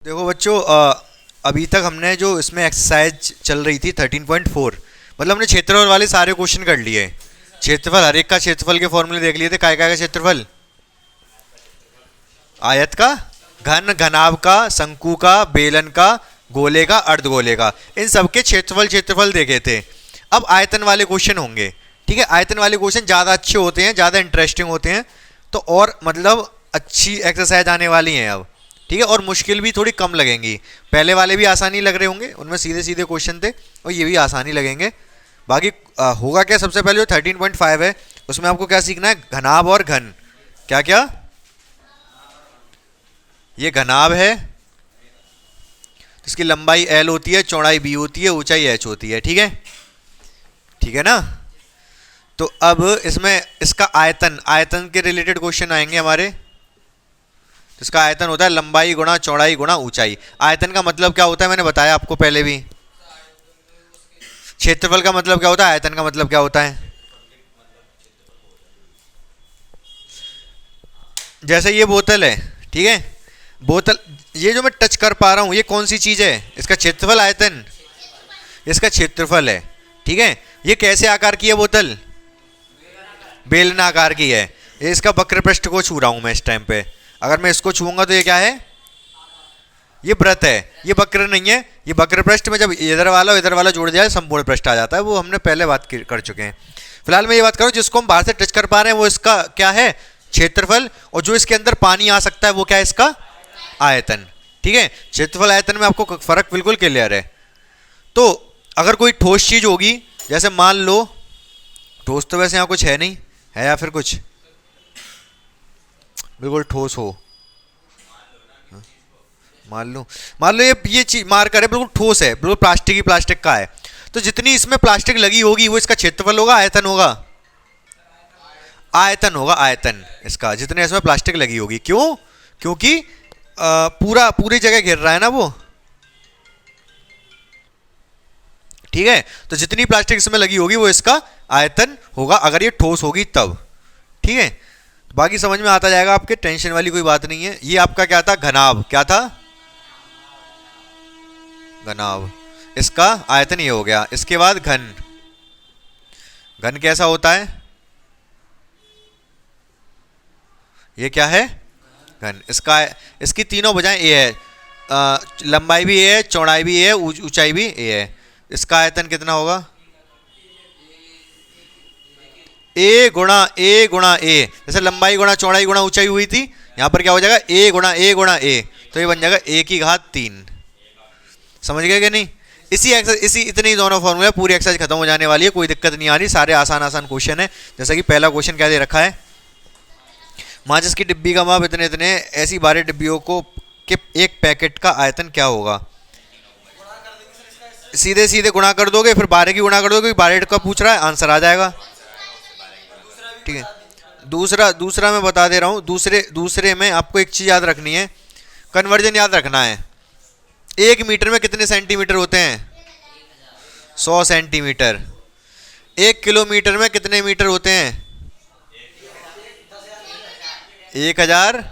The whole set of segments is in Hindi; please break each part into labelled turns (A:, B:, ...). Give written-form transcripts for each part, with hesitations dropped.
A: देखो बच्चों, अभी तक हमने जो इसमें एक्सरसाइज चल रही थी 13.4, मतलब हमने क्षेत्रफल वाले सारे क्वेश्चन कर लिए। क्षेत्रफल, हर एक का क्षेत्रफल के फॉर्मूले देख लिए थे। काय काय का क्षेत्रफल? आयत का, घन, घनाभ का, शंकु का, बेलन का, गोले का, अर्धगोले का, इन सब के क्षेत्रफल क्षेत्रफल देखे थे। अब आयतन वाले क्वेश्चन होंगे। ठीक है, आयतन वाले क्वेश्चन ज़्यादा अच्छे होते हैं, ज़्यादा इंटरेस्टिंग होते हैं, तो और मतलब अच्छी एक्सरसाइज आने वाली हैं अब। ठीक है, और मुश्किल भी थोड़ी कम लगेंगी। पहले वाले भी आसानी लग रहे होंगे, उनमें सीधे सीधे क्वेश्चन थे, और ये भी आसानी लगेंगे। बाकी होगा क्या, सबसे पहले जो 13.5 है उसमें आपको क्या सीखना है? घनाभ और घन। क्या क्या? ये घनाभ है, इसकी लंबाई L होती है, चौड़ाई B होती है, ऊंचाई H होती है। ठीक है, ठीक है ना। तो अब इसमें इसका आयतन, आयतन के रिलेटेड क्वेश्चन आएंगे हमारे। तो इसका आयतन होता है लंबाई गुणा चौड़ाई गुणा ऊंचाई। आयतन का मतलब क्या होता है मैंने बताया आपको पहले भी। क्षेत्रफल का मतलब क्या होता है, आयतन का मतलब क्या होता है। जैसे ये बोतल है, ठीक है, बोतल, ये जो मैं टच कर पा रहा हूं ये कौन सी चीज है? इसका क्षेत्रफल, आयतन, इसका क्षेत्रफल है। ठीक है, ये कैसे आकार की है बोतल? बेलन आकार की है। ये इसका वक्र पृष्ठ को छू रहा हूं मैं इस टाइम पे। अगर मैं इसको छूंगा तो ये क्या है? ये वृत्त है, ये वक्र नहीं है। ये वक्र पृष्ठ में जब इधर वाला जोड़ जाए संपूर्ण पृष्ठ आ जाता है, वो हमने पहले बात कर चुके हैं। फिलहाल मैं ये बात करूं, जिसको हम बाहर से टच कर पा रहे हैं वो इसका क्या है? क्षेत्रफल। और जो इसके अंदर पानी आ सकता है वो क्या है? इसका आयतन। ठीक है, क्षेत्रफल आयतन में आपको फर्क बिल्कुल क्लियर है। तो अगर कोई ठोस चीज होगी, जैसे मान लो, ठोस तो वैसे यहाँ कुछ है नहीं, है या फिर कुछ बिल्कुल ठोस हो, मान लो ये चीज मार्कर है, बिल्कुल ठोस है, बिल्कुल प्लास्टिक ही प्लास्टिक का है। तो जितनी इसमें प्लास्टिक लगी होगी वो इसका क्षेत्रफल होगा, आयतन होगा? आयतन होगा, आयतन इसका, जितने इसमें प्लास्टिक लगी होगी। क्यों? क्योंकि पूरी जगह घेर रहा है ना वो। ठीक है, तो जितनी प्लास्टिक इसमें लगी होगी वो इसका आयतन होगा, अगर ये ठोस होगी तब। ठीक है, बाकी समझ में आता जाएगा आपके, टेंशन वाली कोई बात नहीं है। ये आपका क्या था? घनाभ। क्या था? घनाभ। इसका आयतन ये हो गया। इसके बाद घन। घन कैसा होता है? ये क्या है? घन। इसका, इसकी तीनों भुजाएं ए है, लंबाई भी ए है, चौड़ाई भी ए है, ऊंचाई भी ए है। इसका आयतन कितना होगा? ए गुणा ए। जैसे लंबाई गुणा चौड़ाई गुणा ऊंचाई हुई थी, यहां पर क्या हो जाएगा? ए गुणा ए, तो ये बन जाएगा ए की घात 3। समझ गए कि नहीं? इसी इतनी दोनों फॉर्मूला, पूरी एक्सरसाइज खत्म हो जाने वाली है, कोई दिक्कत नहीं आ रही, सारे आसान आसान क्वेश्चन है। जैसा कि पहला क्वेश्चन क्या दे रखा है? माचिस की डिब्बी का माप इतने इतने, ऐसी 12 डिब्बियों को के एक पैकेट का आयतन क्या होगा? सीधे सीधे गुणा कर दोगे, फिर 12 की गुणा कर दोगे, 12 का पूछ रहा है, आंसर आ जाएगा। ठीक है, दूसरा मैं बता दे रहा हूं। दूसरे में आपको एक चीज याद रखनी है, कन्वर्जन याद रखना है। 1 मीटर में कितने सेंटीमीटर होते हैं? 100 सेंटीमीटर। 1 किलोमीटर में कितने मीटर होते हैं? 1000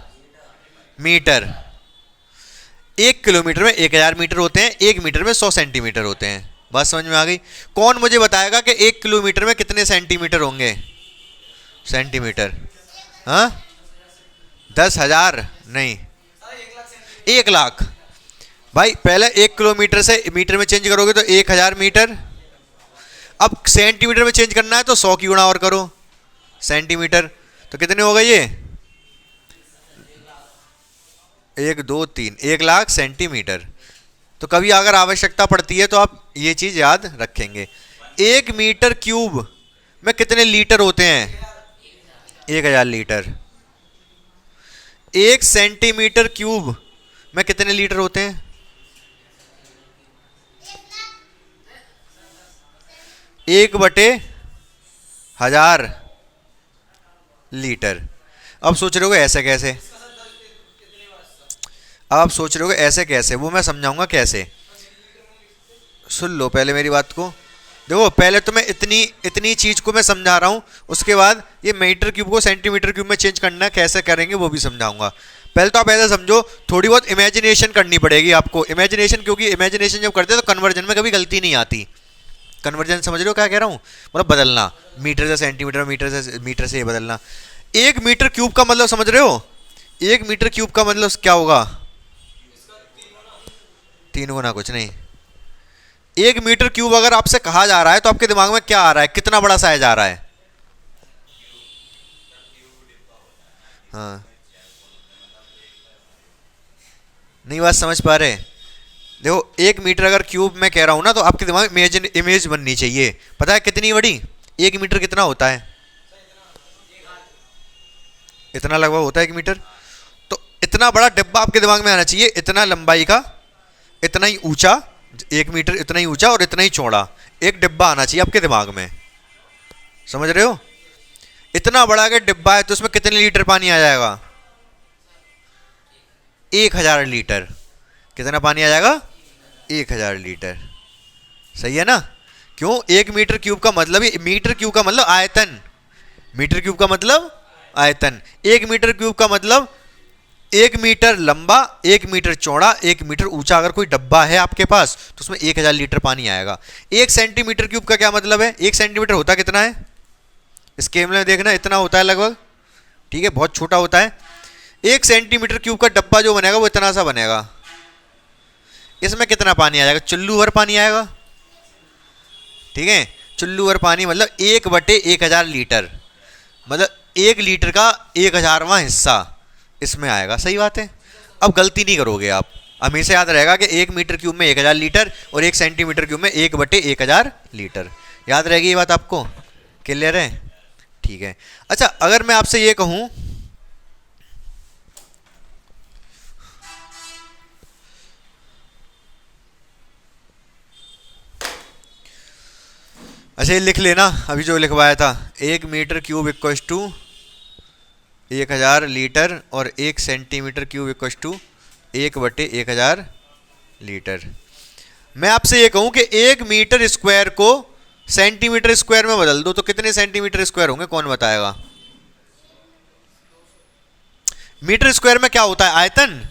A: मीटर। 1 किलोमीटर में 1000 मीटर होते हैं, 1 मीटर में 100 सेंटीमीटर होते हैं। बात समझ में आ गई? कौन मुझे बताएगा कि 1 किलोमीटर में कितने सेंटीमीटर होंगे? सेंटीमीटर? हाँ, 10,000 नहीं, 1 लाख। भाई पहले 1 किलोमीटर से मीटर में चेंज करोगे तो 1000 मीटर। अब सेंटीमीटर में चेंज करना है तो 100 की गुणा और करो सेंटीमीटर, तो कितने हो गए ये? 1 2 3, 1 लाख सेंटीमीटर। तो कभी अगर आवश्यकता पड़ती है तो आप ये चीज याद रखेंगे। 1 मीटर क्यूब में कितने लीटर होते हैं? 1000 लीटर। 1 सेंटीमीटर क्यूब में कितने लीटर होते हैं? 1/1000 लीटर। अब सोच रहे हो ऐसे कैसे? अब आप सोच रहे हो ऐसे कैसे, वो मैं समझाऊंगा कैसे। सुन लो पहले मेरी बात को। देखो पहले तो मैं इतनी चीज को मैं समझा रहा हूं, उसके बाद ये मीटर क्यूब को सेंटीमीटर क्यूब में चेंज करना कैसे करेंगे वो भी समझाऊंगा। पहले तो आप ऐसा समझो, थोड़ी बहुत इमेजिनेशन करनी पड़ेगी आपको, इमेजिनेशन, क्योंकि इमेजिनेशन जब करते हैं तो कन्वर्जन में कभी गलती नहीं आती। कन्वर्जन समझ रहे हो क्या कह रहा हूँ, मतलब बदलना, मीटर से सेंटीमीटर, मीटर से ये बदलना। 1 मीटर क्यूब का मतलब समझ रहे हो, 1 मीटर क्यूब का मतलब क्या होगा, 3 गुना कुछ नहीं। 1 मीटर क्यूब अगर आपसे कहा जा रहा है तो आपके दिमाग में क्या आ रहा है, कितना बड़ा साइज आ रहा है? हाँ, नहीं बात समझ पा रहे? देखो 1 मीटर अगर क्यूब मैं कह रहा हूं ना, तो आपके दिमाग में इमेज बननी चाहिए। पता है कितनी बड़ी 1 मीटर कितना होता है? इतना लगभग होता है 1 मीटर। तो इतना बड़ा डिब्बा आपके दिमाग में आना चाहिए, इतना लंबाई का, इतना ही ऊंचा, 1 मीटर इतना ही ऊंचा और इतना ही चौड़ा एक डिब्बा आना चाहिए आपके दिमाग में। समझ रहे हो? इतना बड़ा अगर डिब्बा है तो उसमें कितने लीटर पानी आ जाएगा? 1000 लीटर। कितना पानी आ जाएगा? 1000 लीटर। सही है ना? क्यों? 1 मीटर क्यूब का मतलब ही, मीटर क्यूब का मतलब आयतन, मीटर क्यूब का मतलब आयतन, 1 मीटर क्यूब का मतलब 1 मीटर लंबा, 1 मीटर चौड़ा, 1 मीटर ऊंचा अगर कोई डब्बा है आपके पास तो उसमें 1000 लीटर पानी आएगा। 1 सेंटीमीटर क्यूब का क्या मतलब है? 1 सेंटीमीटर होता कितना है? स्केल में देखना, इतना होता है लगभग, ठीक है, बहुत छोटा होता है। 1 सेंटीमीटर क्यूब का डब्बा जो बनेगा वो इतना सा बनेगा। इसमें कितना पानी आ जाएगा? चुल्लू भर पानी आएगा, ठीक है, चुल्लू भर पानी मतलब 1/1000 लीटर, मतलब 1 लीटर का 1000वां हिस्सा इसमें आएगा। सही बात है? अब गलती नहीं करोगे आप, हमेशा याद रहेगा कि 1 मीटर क्यूब में 1000 लीटर और 1 सेंटीमीटर क्यूब में 1/1000 लीटर। याद रहेगी ये बात आपको? क्लियर है? ठीक है। अच्छा, अगर मैं आपसे ये कहूं, अच्छा ये लिख लेना अभी जो लिखवाया था, 1 metre cube equals to 1000 litre और 1 centimetre cube equals to 1/1000 litre. मैं आपसे ये कहूं कि 1 मीटर स्क्वायर को सेंटीमीटर स्क्वायर में बदल दो तो कितने सेंटीमीटर स्क्वायर होंगे? कौन बताएगा? मीटर स्क्वायर में क्या होता है? आयतन।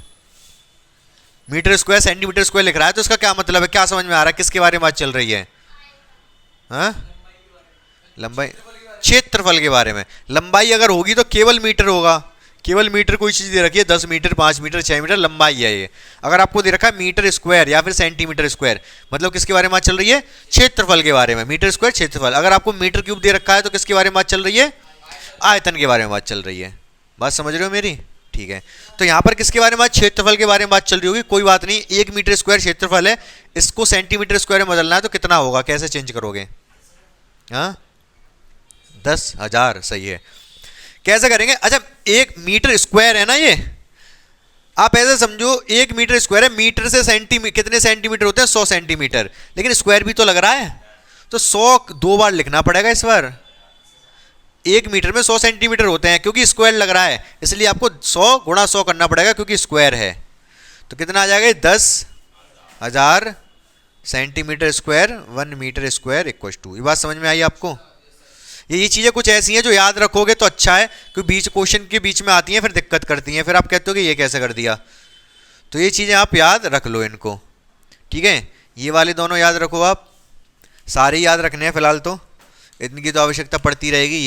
A: मीटर स्क्वायर सेंटीमीटर स्क्वायर लिख रहा है तो इसका क्या मतलब है? क्या समझ में आ रहा है? किसके बारे में बात चल रही है? हाँ, लंबाई, क्षेत्रफल के बारे में। लंबाई अगर होगी तो केवल मीटर होगा, केवल मीटर कोई चीज दे रखी है, 10 मीटर, 5 मीटर, 6 मीटर लंबाई है ये। अगर आपको दे रखा है मीटर स्क्वायर या फिर सेंटीमीटर स्क्वायर, मतलब किसके बारे में बात चल रही है? क्षेत्रफल के बारे में। मीटर स्क्वायर क्षेत्रफल। अगर आपको मीटर क्यूब दे रखा है तो किसके बारे में बात चल रही है? आयतन के बारे में बात चल रही है। बात समझ रहे हो मेरी? ठीक है, तो यहां पर किसके बारे में बात? क्षेत्रफल के बारे में बात चल रही होगी। कोई बात नहीं, 1 मीटर स्क्वायर क्षेत्रफल है, इसको सेंटीमीटर स्क्वायर में बदलना है तो कितना होगा? कैसे चेंज करोगे? हाँ, 10,000। सही है। कैसे करेंगे? अच्छा, 1 मीटर स्क्वायर है ना ये, आप ऐसे समझो 1 मीटर स्क्वायर है, मीटर से सेंटीमीटर कितने सेंटीमीटर होते हैं? 100 सेंटीमीटर, लेकिन स्क्वायर भी तो लग रहा है तो 100 2 बार लिखना पड़ेगा इस बार। 1 मीटर में 100 सेंटीमीटर होते हैं, क्योंकि स्क्वायर लग रहा है इसलिए आपको 100 गुणा 100 करना पड़ेगा क्योंकि स्क्वायर है। तो कितना आ जाएगा? 10,000 centimetre square 1 metre square equal to. ये बात समझ में आई आपको? ये चीज़ें कुछ ऐसी हैं जो याद रखोगे तो अच्छा है, क्योंकि बीच क्वेश्चन के बीच में आती हैं फिर दिक्कत करती हैं, फिर आप कहते हो कि ये कैसे कर दिया। तो ये चीज़ें आप याद रख लो इनको, ठीक है। ये वाले दोनों याद रखो आप, सारे याद रखने हैं फिलहाल तो, इनकी तो आवश्यकता पड़ती रहेगी।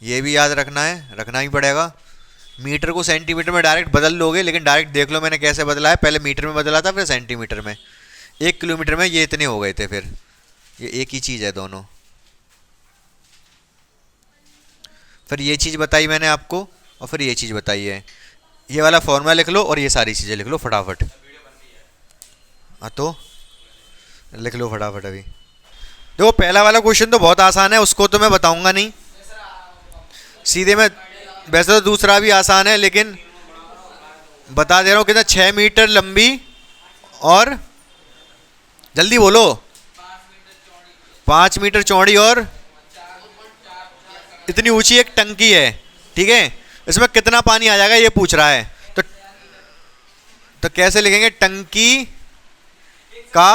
A: ये भी याद रखना है, रखना ही पड़ेगा। मीटर को सेंटीमीटर में डायरेक्ट बदल लोगे, लेकिन डायरेक्ट देख लो मैंने कैसे बदला है, पहले मीटर में बदला था फिर सेंटीमीटर में। 1 किलोमीटर में ये इतने हो गए थे, फिर ये एक ही चीज़ है दोनों। फिर ये चीज़ बताई मैंने आपको और फिर ये चीज़ बताई है। ये वाला फॉर्मूला लिख लो और ये सारी चीज़ें लिख लो फटाफट। हाँ तो लिख लो फटाफट अभी। देखो पहला वाला क्वेश्चन तो बहुत आसान है, उसको तो मैं बताऊंगा नहीं सीधे मैं, वैसे तो दूसरा भी आसान है लेकिन बता दे रहा हूँ। कितना? 6 मीटर लंबी और, जल्दी बोलो, 5 मीटर चौड़ी और इतनी ऊंची एक टंकी है, ठीक है। इसमें कितना पानी आ जाएगा ये पूछ रहा है। तो कैसे लिखेंगे? टंकी का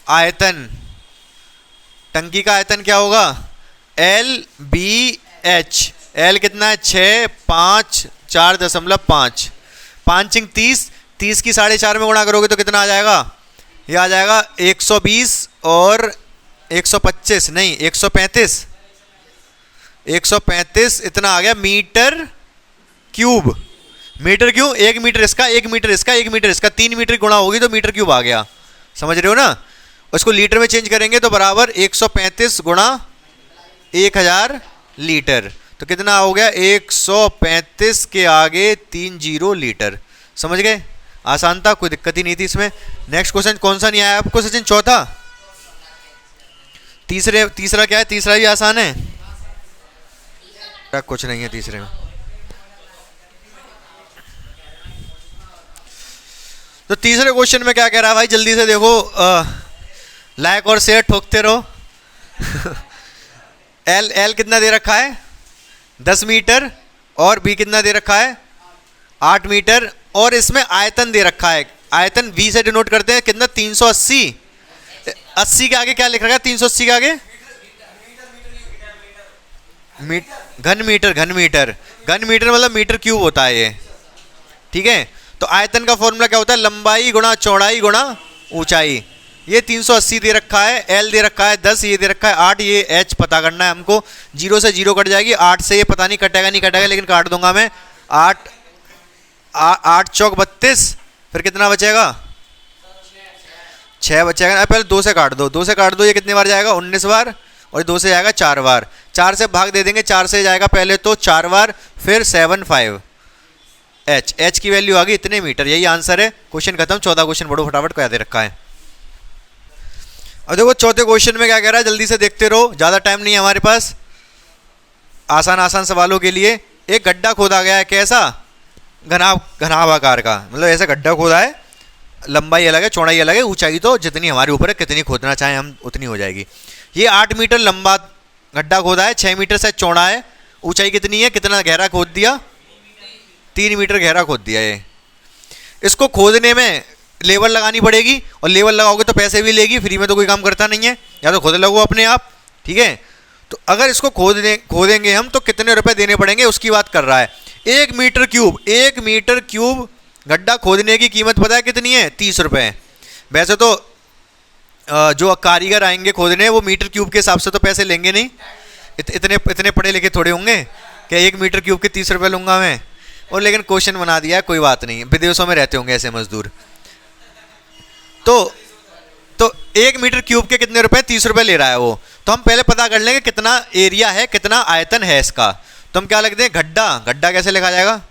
A: आयतन, टंकी का आयतन क्या होगा? LBH। एल कितना है? 6, 5, 4.5, 5 30, 30 की 4.5 में गुणा करोगे तो कितना आ जाएगा? ये आ जाएगा 120 और 125, नहीं 135, 135 इतना आ गया मीटर क्यूब। मीटर क्यों? 1 मीटर इसका, 1 मीटर इसका, 1 मीटर इसका, 3 मीटर गुणा होगी तो मीटर क्यूब आ गया। समझ रहे हो ना? उसको लीटर में चेंज करेंगे तो बराबर 135 गुणा 1000 लीटर, तो कितना हो गया? 135 के आगे 30 लीटर। समझ गए? आसान था, कोई दिक्कत ही नहीं थी इसमें। नेक्स्ट क्वेश्चन कौन सा नहीं आया आपको सचिन? चौथा, तीसरा क्या है? तीसरा भी आसान है, कुछ नहीं है तीसरे में। तो तीसरे क्वेश्चन में क्या कह रहा है भाई? जल्दी से देखो, लाइक और शेयर ठोकते रहो। एल कितना दे रखा है? 10 मीटर, और बी कितना दे रखा है? 8 मीटर, और इसमें आयतन दे रखा है। आयतन V से डिनोट करते हैं कितना? 380। 80 के आगे क्या लिख रखा है? 380 के आगे घन मीटर, घन मीटर, घन मीटर मतलब मीटर क्यूब होता है ये। ठीक है, तो आयतन का फॉर्मूला क्या होता है? लंबाई गुणा चौड़ाई गुणा ऊंचाई। ये 380 दे रखा है, L दे रखा है 10, ये दे रखा है 8, ये H पता करना है हमको। 0 से 0 कट जाएगी, 8 से ये पता नहीं कटेगा नहीं कटेगा, लेकिन काट दूंगा मैं। 8 चौक 32, फिर कितना बचेगा? 6 बचेगा। पहले 2 से काट दो, 2 से काट दो, ये कितनी बार जाएगा? 19 बार, और 2 से जाएगा 4 बार। 4 से भाग दे देंगे, 4 से जाएगा पहले तो 4 बार, फिर 75 H की वैल्यू आ गई इतने मीटर। यही आंसर है। क्वेश्चन खत्म। 14 क्वेश्चन पढ़ो फटाफट, क्या दे रखा है। अब देखो चौथे क्वेश्चन में क्या कह रहा है, जल्दी से देखते रहो, ज़्यादा टाइम नहीं है हमारे पास। आसान आसान सवालों के लिए एक गड्ढा खोदा गया है। कैसा? घनाभ आकार का, मतलब ऐसा गड्ढा खोदा है, लंबाई अलग है चौड़ाई अलग है, ऊंचाई तो जितनी हमारे ऊपर है, कितनी खोदना चाहें हम उतनी हो जाएगी। ये 8 मीटर लंबा गड्ढा खोदा है, 6 मीटर से चौड़ा है, ऊंचाई कितनी है? कितना गहरा खोद दिया? 3 मीटर गहरा खोद दिया है। इसको खोदने में लेबर लगानी पड़ेगी, और लेबर लगाओगे तो पैसे भी लेगी, फ्री में तो कोई काम करता नहीं है, या तो खुद लगो अपने आप। ठीक है, तो अगर इसको खोदेंगे हम तो कितने रुपए देने पड़ेंगे उसकी बात कर रहा है। 1 मीटर क्यूब, 1 मीटर क्यूब गड्ढा खोदने की कीमत पता है कितनी है? 30 रुपये। वैसे तो जो कारीगर आएंगे खोदने, वो मीटर क्यूब के हिसाब से तो पैसे लेंगे नहीं, इतने पढ़े लिखे थोड़े होंगे कि 1 मीटर क्यूब के 30 रुपये लूँगा मैं। और लेकिन क्वेश्चन बना दिया है, कोई बात नहीं, विदेशों में रहते होंगे ऐसे मजदूर। तो 1 मीटर क्यूब के कितने रुपए? 30 रुपये ले रहा है वो। तो हम पहले पता कर लेंगे कितना एरिया है, कितना आयतन है इसका। तो हम क्या लिखते हैं? गड्ढा। गड्ढा कैसे लिखा जाएगा?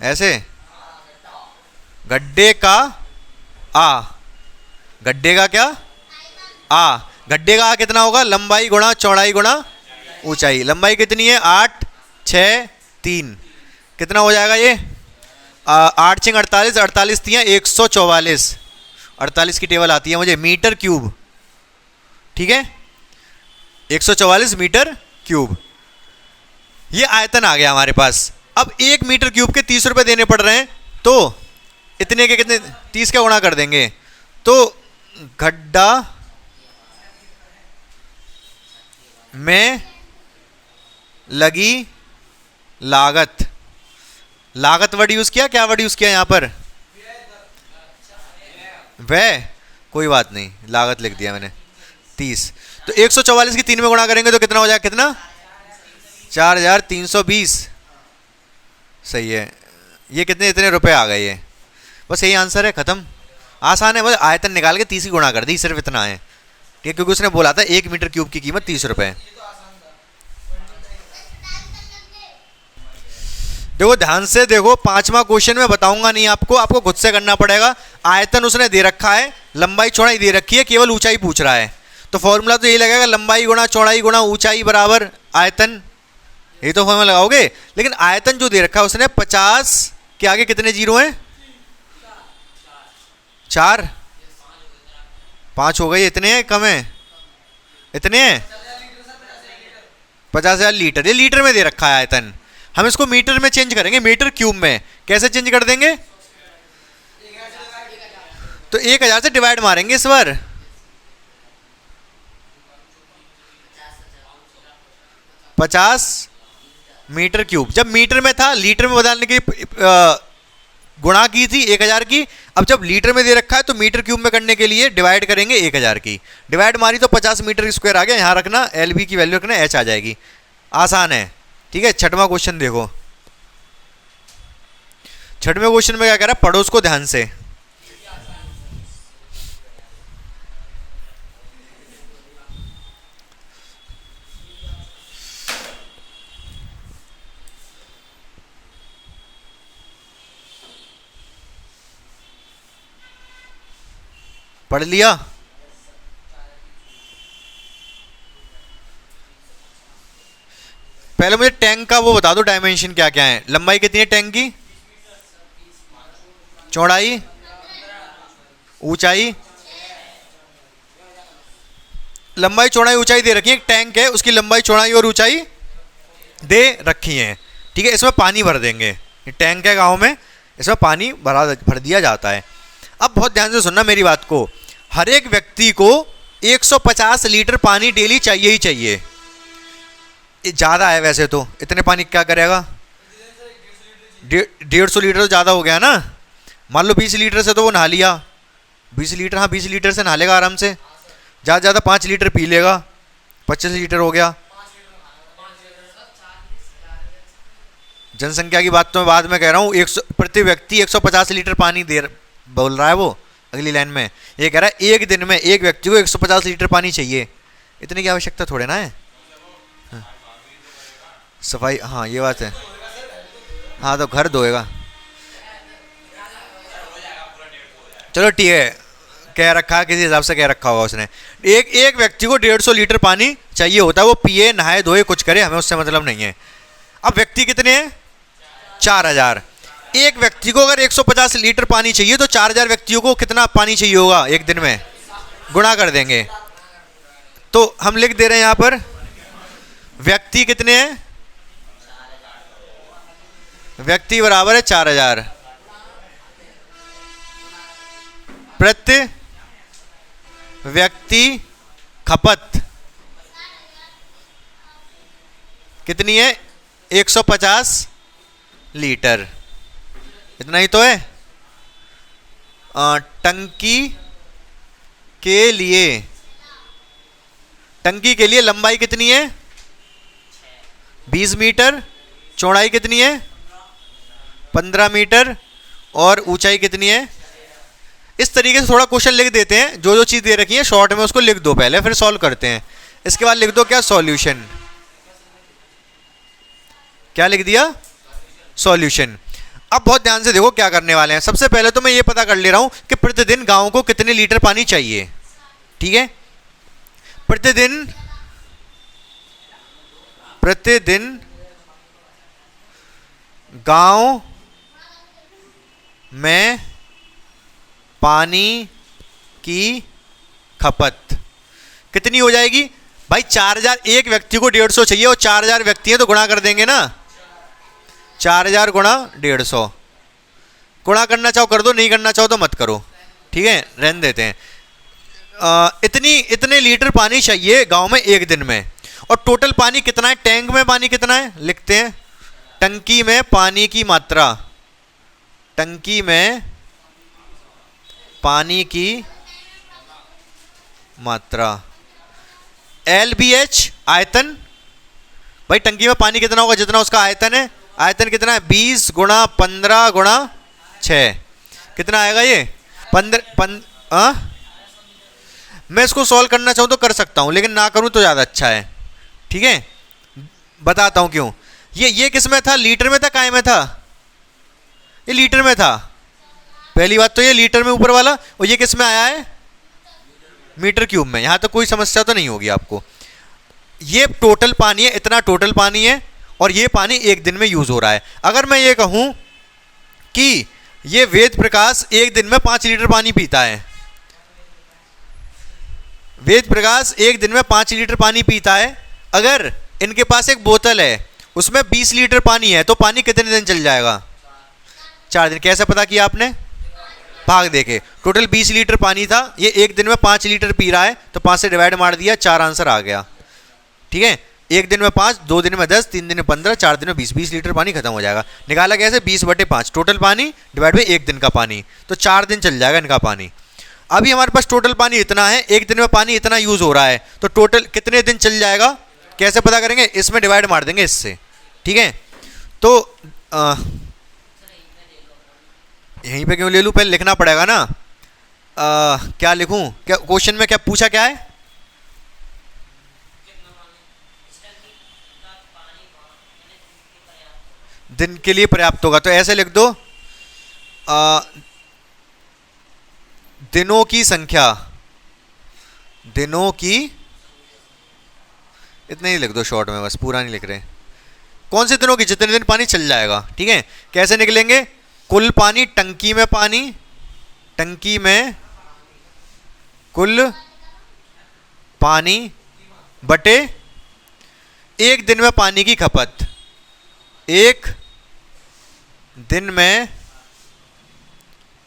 A: ऐसे, गड्ढे का आ, गड्ढे का क्या? आ। गड्ढे का आ कितना होगा? लंबाई गुणा चौड़ाई गुणा ऊंचाई। लंबाई कितनी है? 8, 6, 3, कितना हो जाएगा ये? 8 6 48, 48 दिया 144, 48 की टेबल आती है मुझे, मीटर क्यूब। ठीक है, 144 मीटर क्यूब। ये आयतन आ गया हमारे पास। अब 1 मीटर क्यूब के 30 रुपए देने पड़ रहे हैं, तो इतने के कितने? 30 का गुणा कर देंगे तो गड्ढा में लगी लागत। लागत वर्ड यूज किया, क्या वर्ड यूज किया यहां पर? व्यय। कोई बात नहीं, लागत लिख दिया मैंने 30। तो 144 की 3 में गुणा करेंगे तो कितना हो जाएगा? कितना? 4320। सही है। ये कितने इतने रुपए आ गए ये, बस यही आंसर है, खत्म। आसान है, बस आयतन निकाल के 30 की गुणा कर दी, सिर्फ इतना है। ठीक है, क्योंकि उसने बोला था 1 मीटर क्यूब की कीमत 30 रुपए। देखो ध्यान से देखो, 5वां क्वेश्चन में बताऊंगा नहीं आपको, आपको खुद से करना पड़ेगा। आयतन उसने दे रखा है, लंबाई चौड़ाई दे रखी है, केवल ऊंचाई पूछ रहा है। तो फॉर्मूला तो यही लगेगा, लंबाई गुणा चौड़ाई गुणा ऊंचाई बराबर आयतन, यही तो फॉर्मूला लगाओगे। लेकिन आयतन जो दे रखा है उसने 50 के आगे कितने जीरो हैं? 4, 5 हो गए, इतने हैं कम है? इतने हैं 50,000 लीटर। ये लीटर में दे रखा है आयतन, हम इसको मीटर में चेंज करेंगे, मीटर क्यूब में। कैसे चेंज कर देंगे? तो 1000 से डिवाइड मारेंगे इस बार। 50 मीटर क्यूब। जब मीटर में था लीटर में बदलने की गुणा की थी 1000 की। अब जब लीटर में दे रखा है तो मीटर क्यूब में करने के लिए डिवाइड करेंगे 1000 की। डिवाइड मारी तो 50 मीटर स्क्वायर आ गया। यहाँ रखना एल बी की वैल्यू रखना, एच आ जाएगी। आसान है, ठीक है। छठवां क्वेश्चन देखो। छठवें क्वेश्चन में क्या कह रहा है, पढ़ो उसको ध्यान से। पढ़ लिया? पहले मुझे टैंक का वो बता दो, डायमेंशन क्या क्या है। लंबाई कितनी है टैंक की? चौड़ाई, ऊंचाई, लंबाई चौड़ाई ऊंचाई दे रखी है। एक टैंक है, उसकी लंबाई चौड़ाई और ऊंचाई दे रखी है, ठीक है। इसमें पानी भर देंगे। टैंक है गांव में, इसमें पानी भर दिया जाता है। अब बहुत ध्यान से सुनना मेरी बात को। हर एक व्यक्ति को 150 लीटर पानी डेली चाहिए ही चाहिए। ज़्यादा है वैसे तो, इतने पानी क्या करेगा? 150 लीटर तो ज़्यादा हो गया ना। मान लो 20 लीटर से तो वो नहा लिया। 20 लीटर, हाँ 20 लीटर से नहा लेगा आराम से। ज़्यादा ज़्यादा 5 लीटर पी लेगा, 25 लीटर हो गया। जनसंख्या की बात तो मैं बाद में कह रहा हूँ। 100 प्रति व्यक्ति 150 लीटर पानी बोल रहा है वो। अगली लाइन में ये कह रहा है एक दिन में एक व्यक्ति को 150 लीटर पानी चाहिए। इतने की आवश्यकता थोड़े ना है। हाँ। सफाई, हाँ ये बात है। हाँ तो घर धोएगा। चलो ठीक है, कह रखा किसी हिसाब से कह रखा होगा उसने। एक व्यक्ति को 150 लीटर पानी चाहिए होता है। वो पिए, नहाए, धोए, कुछ करे, हमें उससे मतलब नहीं है। अब व्यक्ति कितने हैं? 4000। एक व्यक्ति को अगर 150 लीटर पानी चाहिए तो 4000 व्यक्तियों को कितना पानी चाहिए होगा एक दिन में? गुणा कर देंगे। तो हम लिख दे रहे हैं यहां पर व्यक्ति कितने हैं? व्यक्ति बराबर है 4000। प्रति व्यक्ति खपत कितनी है? 150 लीटर। इतना ही तो है। टंकी के लिए लंबाई कितनी है? 20 मीटर। चौड़ाई कितनी है? 15 मीटर। और ऊंचाई कितनी है? इस तरीके से थोड़ा क्वेश्चन लिख देते हैं। जो जो चीज़ दे रखी है शॉर्ट में उसको लिख दो पहले, फिर सॉल्व करते हैं। इसके बाद लिख दो क्या? सॉल्यूशन। क्या लिख दिया? सॉल्यूशन। अब बहुत ध्यान से देखो क्या करने वाले हैं। सबसे पहले तो मैं ये पता कर ले रहा हूं कि प्रतिदिन गांव को कितने लीटर पानी चाहिए, ठीक है। प्रतिदिन गांव में पानी की खपत कितनी हो जाएगी भाई? 4000। एक व्यक्ति को 150 चाहिए और 4000 व्यक्ति हैं तो गुणा कर देंगे ना। 4000 गुणा 150। गुणा करना चाहो कर दो, नहीं करना चाहो तो मत करो, ठीक है, रहने देते हैं। इतने लीटर पानी चाहिए गांव में एक दिन में। और टोटल पानी कितना है? टैंक में पानी कितना है लिखते हैं। टंकी में पानी की मात्रा, टंकी में पानी की मात्रा। LBH आयतन। भाई टंकी में पानी कितना होगा? जितना उसका आयतन है। आयतन कितना है? 20 गुणा 15 गुणा 6। कितना आएगा ये? 15। मैं इसको सॉल्व करना चाहूँ तो कर सकता हूँ, लेकिन ना करूँ तो ज़्यादा अच्छा है, ठीक है। बताता हूँ क्यों। ये किस में था? लीटर में था, काय में था? ये लीटर में था। पहली बात तो ये लीटर में ऊपर वाला। और ये किस में आया है? मीटर क्यूब में। यहाँ तो कोई समस्या तो नहीं होगी आपको। ये टोटल पानी है, इतना टोटल पानी है। और ये पानी एक दिन में यूज हो रहा है। अगर मैं ये कहूं कि ये वेद प्रकाश एक दिन में 5 लीटर पानी पीता है, वेद प्रकाश एक दिन में 5 लीटर पानी पीता है। अगर इनके पास एक बोतल है उसमें 20 लीटर पानी है तो पानी कितने दिन चल जाएगा? 4 दिन। कैसे पता किया आपने? भाग देके। टोटल 20 लीटर पानी था, ये एक दिन में 5 लीटर पी रहा है तो 5 से डिवाइड मार दिया, 4 आंसर आ गया, ठीक है। 1 दिन में 5, 2 दिन में 10, 3 दिन में 15, 4 दिन में 20, 20 लीटर पानी खत्म हो जाएगा। निकाला कैसे? 20/5 टोटल पानी डिवाइड बाई 1 दिन का पानी, तो 4 दिन चल जाएगा इनका पानी। अभी हमारे पास टोटल पानी इतना है, 1 दिन में पानी इतना यूज हो रहा है, तो टोटल कितने दिन चल जाएगा कैसे पता करेंगे? इसमें डिवाइड मार देंगे इससे, ठीक है। तो यहीं पे क्यों ले लूँ, पहले लिखना पड़ेगा ना। क्या लिखूं? क्या क्वेश्चन में क्या पूछा, क्या है? दिन के लिए पर्याप्त होगा, तो ऐसे लिख दो दिनों की संख्या, दिनों की, इतने ही लिख दो शॉर्ट में, बस पूरा नहीं लिख रहे। कौन से दिनों की? जितने दिन पानी चल जाएगा, ठीक है। कैसे निकलेंगे? कुल पानी, टंकी में पानी, टंकी में कुल पानी बटे 1 दिन में पानी की खपत, 1 दिन में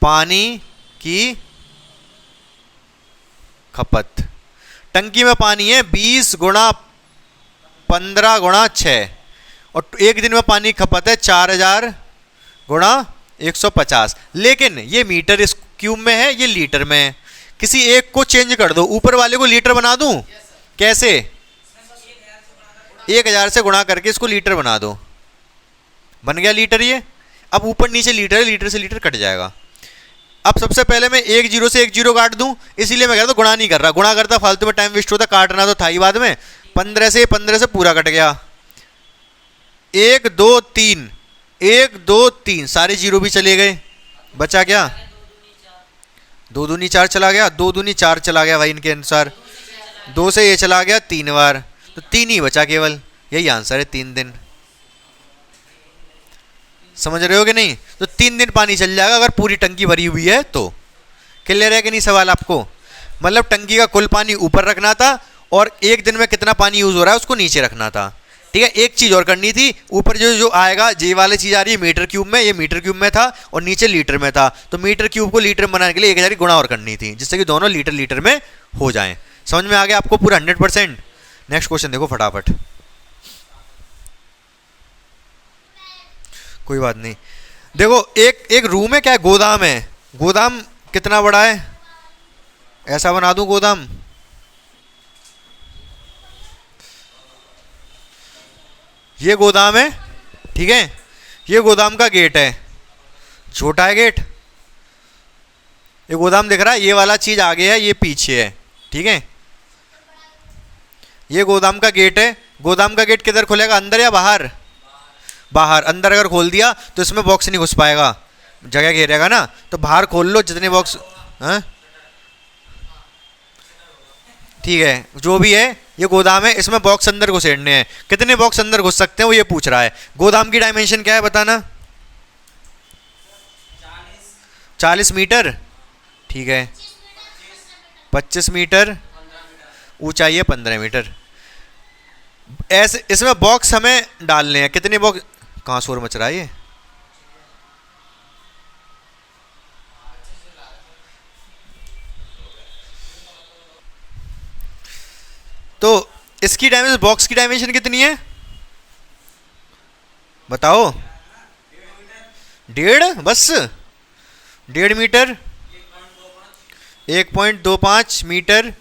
A: पानी की खपत। टंकी में पानी है 20 गुणा 15 गुणा 6, और 1 दिन में पानी की खपत है 4000 गुणा 150। लेकिन ये मीटर इस क्यूब में है, ये लीटर में है। किसी एक को चेंज कर दो, ऊपर वाले को लीटर बना दूं? कैसे? 1000 से गुणा करके इसको लीटर बना दो, बन गया लीटर ये। अब ऊपर नीचे लीटर है, लीटर से लीटर कट जाएगा। अब सबसे पहले मैं 1 0 से 1 0 काट दूं, इसीलिए मैं कह रहा था गुणा नहीं कर रहा, गुणा करता फालतू में टाइम वेस्ट होता, काटना तो था ही बाद में। 15 से पूरा कट गया, 1 2 3, 1 2 3, सारे जीरो भी चले गए, बचा क्या? 2 दूनी 4 चला गया, 2 दूनी 4 चला गया भाई इनके अनुसार, 2 से ये चला गया 3 बार, तो 3 ही बचा केवल। यही आंसर है, 3 दिन। समझ रहे हो कि नहीं? तो 3 दिन पानी चल जाएगा अगर पूरी टंकी भरी हुई है तो। क्लियर है कि नहीं सवाल आपको? मतलब टंकी का कुल पानी ऊपर रखना था और 1 दिन में कितना पानी यूज हो रहा है उसको नीचे रखना था, ठीक है। एक चीज और करनी थी, ऊपर जो आएगा ये वाली चीज आ रही है मीटर क्यूब में, ये मीटर क्यूब में था और नीचे लीटर में था, तो मीटर क्यूब को लीटर में बनाने के लिए 1000 गुणा और करनी थी, जिससे कि दोनों लीटर लीटर में हो जाएं। समझ में आ गया आपको पूरा 100%? नेक्स्ट क्वेश्चन देखो फटाफट। कोई बात नहीं, देखो एक रूम है, क्या है? गोदाम है। गोदाम कितना बड़ा है? ऐसा बना दूं गोदाम, ये गोदाम है, ठीक है। ये गोदाम का गेट है, छोटा है गेट, ये गोदाम दिख रहा है, ये वाला चीज आगे है, ये पीछे है, ठीक है। ये गोदाम का गेट है। गोदाम का गेट किधर खुलेगा, अंदर या बाहर? बाहर। अंदर अगर खोल दिया तो इसमें बॉक्स नहीं घुस पाएगा, जगह घेरेगा ना, तो बाहर खोल लो जितने बॉक्स, हाँ ठीक है, जो भी है ये गोदाम है, इसमें बॉक्स अंदर घुसेड़ने हैं। कितने बॉक्स अंदर घुस सकते हैं वो ये पूछ रहा है। गोदाम की डायमेंशन क्या है बताना? 40 मीटर, ठीक है। 25 मीटर, ऊंचाई है 15 मीटर। ऐसे इसमें बॉक्स हमें डालने हैं, कितने बॉक्स? कहाँ शोर मच रहा है ये? तो इसकी डायमेंशन, बॉक्स की डायमेंशन कितनी है बताओ? 1.5, बस 1.5 मीटर, 1.25 मीटर,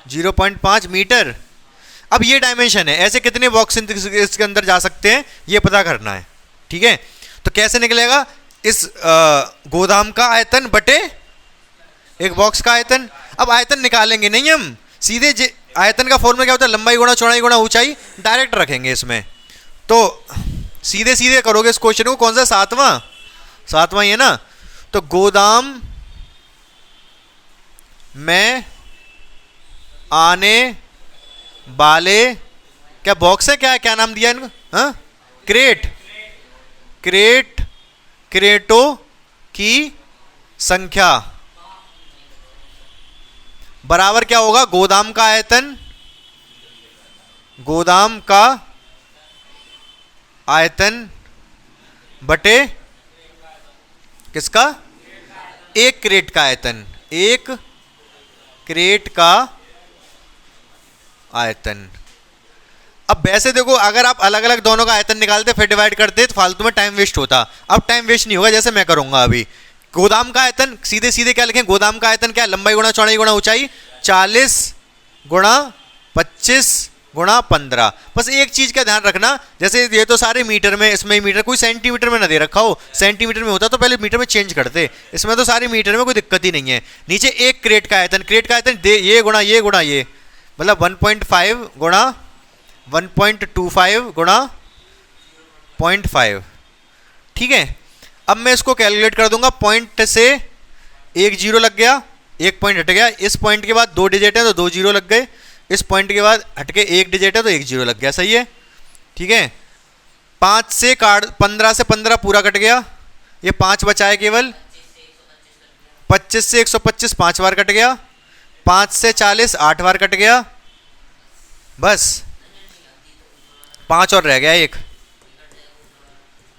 A: 0.5 मीटर। अब ये डायमेंशन है, ऐसे कितने बॉक्स इसके अंदर जा सकते हैं ये पता करना है, ठीक है। तो कैसे निकलेगा? इस गोदाम का आयतन बटे एक बॉक्स का आयतन। अब आयतन निकालेंगे नहीं हम, सीधे आयतन का फॉर्मूला क्या होता है? लंबाई गुणा चौड़ाई गुणा ऊंचाई, डायरेक्ट रखेंगे इसमें। तो सीधे सीधे करोगे इस क्वेश्चन को। कौन सा? सातवां ही है ना। तो गोदाम में आने वाले, क्या बॉक्स है, क्या है, क्या नाम दिया इनको? हाँ, क्रेट, क्रेटों की संख्या बराबर क्या होगा? गोदाम का आयतन, गोदाम का आयतन बटे किसका? एक क्रेट का आयतन, एक क्रेट का आयतन। अब वैसे देखो अगर आप अलग अलग दोनों का आयतन निकालते फिर डिवाइड करते तो फालतू में टाइम वेस्ट होता। अब टाइम वेस्ट नहीं होगा, जैसे मैं करूंगा अभी। गोदाम का आयतन सीधे सीधे क्या लिखें, गोदाम का आयतन क्या, लंबाई गुणा चौड़ाई गुणा ऊंचाई, 40 गुणा 25 गुणा 15। बस एक चीज का ध्यान रखना, जैसे ये तो सारे मीटर में, इसमें मीटर कोई सेंटीमीटर में ना दे रखा हो, सेंटीमीटर में होता तो पहले मीटर में चेंज करते, इसमें तो सारे मीटर में, कोई दिक्कत ही नहीं है। नीचे एक क्रेट का आयतन, क्रेट का आयतन ये गुणा ये मतलब 1.5 गुणा 1.25 गुणा 0.5, ठीक है। अब मैं इसको कैलकुलेट कर दूंगा, पॉइंट से एक जीरो लग गया, एक पॉइंट हट गया, इस पॉइंट के बाद 2 डिजिट है तो 2 जीरो लग गए, इस पॉइंट के बाद हटके 1 डिजिट है तो 1 जीरो लग गया, सही है, ठीक है। 5 से काट 15 से 15 पूरा कट गया, ये 5 बचा है केवल, 25 से 125 5 बार कट गया, 5 से 40 8 बार कट गया, बस 5 और रह गया,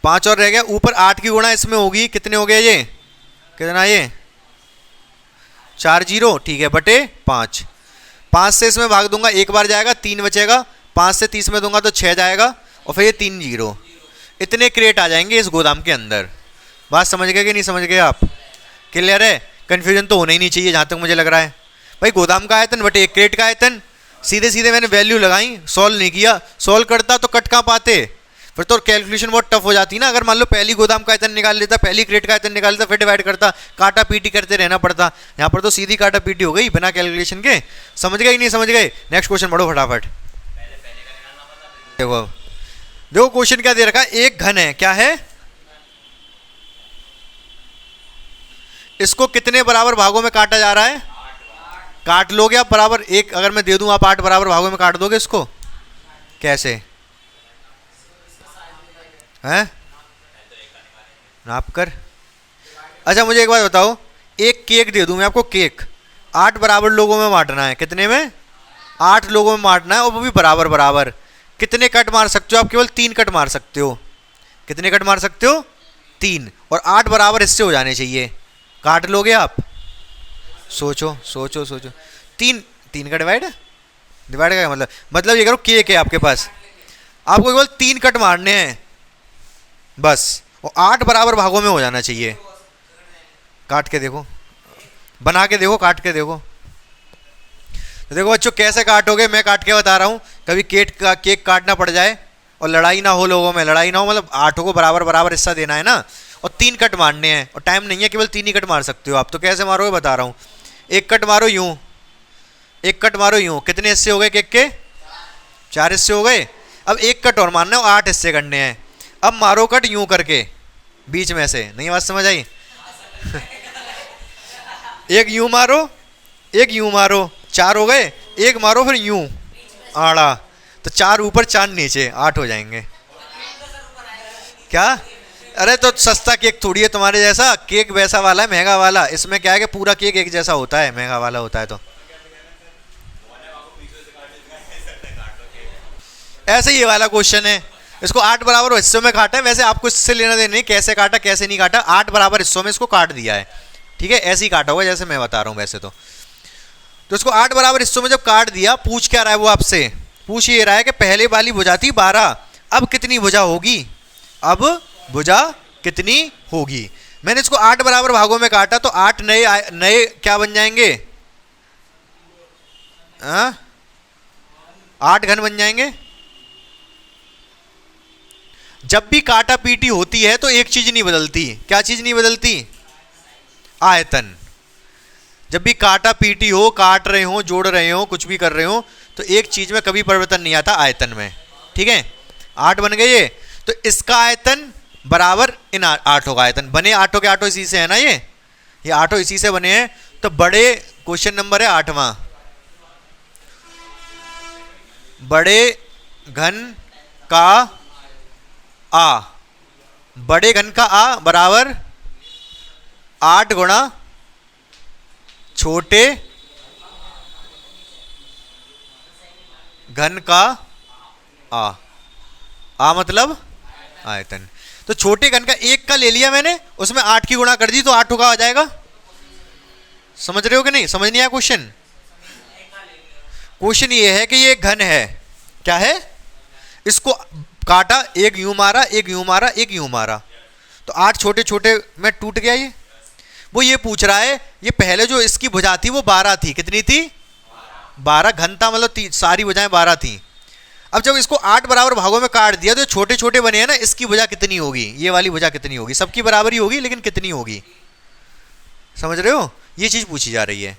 A: 5 और रह गया। ऊपर 8 की गुणा इसमें होगी, कितने हो गए ये, कितना ये 4 जीरो, ठीक है, बटे 5। 5 से इसमें भाग दूंगा, एक बार जाएगा 3 बचेगा, 5 से 30 में दूंगा तो 6 जाएगा, और फिर ये 3 जीरो। इतने क्रेट आ जाएंगे इस गोदाम के अंदर। बात समझ गए कि नहीं समझ गए आप, क्लियर है? कन्फ्यूजन तो होना ही नहीं चाहिए जहाँ तक मुझे लग रहा है। भाई गोदाम का आयतन बटे एक क्रेट का आयतन, सीधे सीधे मैंने वैल्यू लगाई, सॉल्व नहीं किया, सॉल्व करता तो कट कहाँ पाते, फिर तो कैलकुलेशन बहुत टफ हो जाती ना। अगर मान लो पहली गोदाम का आयतन निकाल लेता, पहली क्रेट का आयतन निकाल लेता, फिर डिवाइड करता, काटा पीटी करते रहना पड़ता। यहाँ पर तो सीधी काटा पीटी हो गई बिना कैलकुलेशन के। समझ गए कि नहीं समझ गए? नेक्स्ट क्वेश्चन बढ़ो फटाफट। देखो देखो क्वेश्चन क्या दे रखा है, एक घन है, क्या है, इसको कितने बराबर भागों में काटा जा रहा है, काट लोगे आप बराबर, एक अगर मैं दे दूं आप 8 बराबर भागों में काट दोगे इसको, कैसे हैं, नाप कर। अच्छा मुझे एक बात बताओ, एक केक दे दूं मैं आपको, केक 8 बराबर लोगों में बांटना है, कितने में, 8 लोगों में बांटना है, और वो भी बराबर बराबर। कितने कट मार सकते हो आप, केवल 3 कट मार सकते हो। कितने कट मार सकते हो, 3, और 8 बराबर हिस्से हो जाने चाहिए। काट लोगे आप, सोचो सोचो सोचो, 3 का डिवाइड का मतलब ये करो, केक है आपके पास, आपको केवल 3 कट मारने हैं बस, और 8 बराबर भागों में हो जाना चाहिए। काट के देखो, बना के देखो, काट के देखो। तो देखो बच्चों कैसे काटोगे, मैं काट के बता रहा हूँ, कभी केक काटना पड़ जाए और लड़ाई ना हो, लोगों में लड़ाई ना हो, मतलब 8 को बराबर बराबर हिस्सा देना है ना, और 3 कट मारने हैं, और टाइम नहीं है, केवल 3 ही कट मार सकते हो आप। तो कैसे मारोगे बता रहा हूँ, एक कट मारो यूं, एक कट मारो यूं, कितने हिस्से हो गए केक के, 4 हिस्से हो गए। अब एक कट और मारना है, 8 हिस्से करने हैं। अब मारो कट यूं करके बीच में से, नहीं बात समझ आई? एक यूं मारो, एक यूं मारो, 4 हो गए, एक मारो फिर यूं आड़ा, तो 4 ऊपर 4 नीचे, 8 हो जाएंगे। क्या? अरे तो सस्ता केक थोड़ी है तुम्हारे जैसा, केक वैसा वाला है, महंगा वाला। इसमें क्या है कि पूरा केक एक जैसा होता है, महंगा वाला होता है। तो ऐसे ये वाला क्वेश्चन है, इसको 8 बराबर हिस्सों में काटा है। वैसे आपको इससे लेना देना नहीं, कैसे काटा कैसे नहीं काटा, 8 बराबर हिस्सों में इसको काट दिया है, ठीक है, ऐसे ही काटा होगा जैसे मैं बता रहा हूँ वैसे। तो इसको 8 बराबर हिस्सों में जब काट दिया, पूछ क्या रहा है वो आपसे, पूछ ये रहा है कि पहले वाली भुजा थी 12, अब कितनी भुजा होगी, अब भुजा कितनी होगी। मैंने इसको 8 बराबर भागों में काटा, तो 8 नए क्या बन जाएंगे, 8 घन बन जाएंगे। जब भी काटा पीटी होती है तो एक चीज नहीं बदलती, क्या चीज नहीं बदलती, आयतन। जब भी काटा पीटी हो, काट रहे हो, जोड़ रहे हो, कुछ भी कर रहे हो, तो एक चीज में कभी परिवर्तन नहीं आता, आयतन में, ठीक है। 8 बन गए ये, तो इसका आयतन बराबर इन 8 का आयतन। बने 8 के 8 इसी से है ना, ये 8 इसी से बने हैं। तो बड़े क्वेश्चन नंबर है 8वां, बड़े घन का आ, बड़े घन का आ बराबर 8 गुणा छोटे घन का आ मतलब आयतन। तो छोटे घन का 1 का ले लिया मैंने, उसमें 8 की गुणा कर दी, तो 8 का आ जाएगा। समझ रहे हो कि नहीं, समझ नहीं आया क्वेश्चन? क्वेश्चन ये है कि ये घन है, क्या है, इसको काटा, एक यूं मारा, एक यूं मारा, एक यूं मारा, तो 8 छोटे छोटे में टूट गया ये। वो ये पूछ रहा है, ये पहले जो इसकी भुजा थी वो 12 थी, कितनी थी? 12 घनता, मतलब सारी भुजाएं 12 थी। अब जब इसको 8 बराबर भागों में काट दिया तो छोटे छोटे बने हैं ना, इसकी भुजा कितनी होगी? ये वाली भुजा कितनी होगी? सबकी बराबर ही होगी, लेकिन कितनी होगी? समझ रहे हो? ये चीज पूछी जा रही है।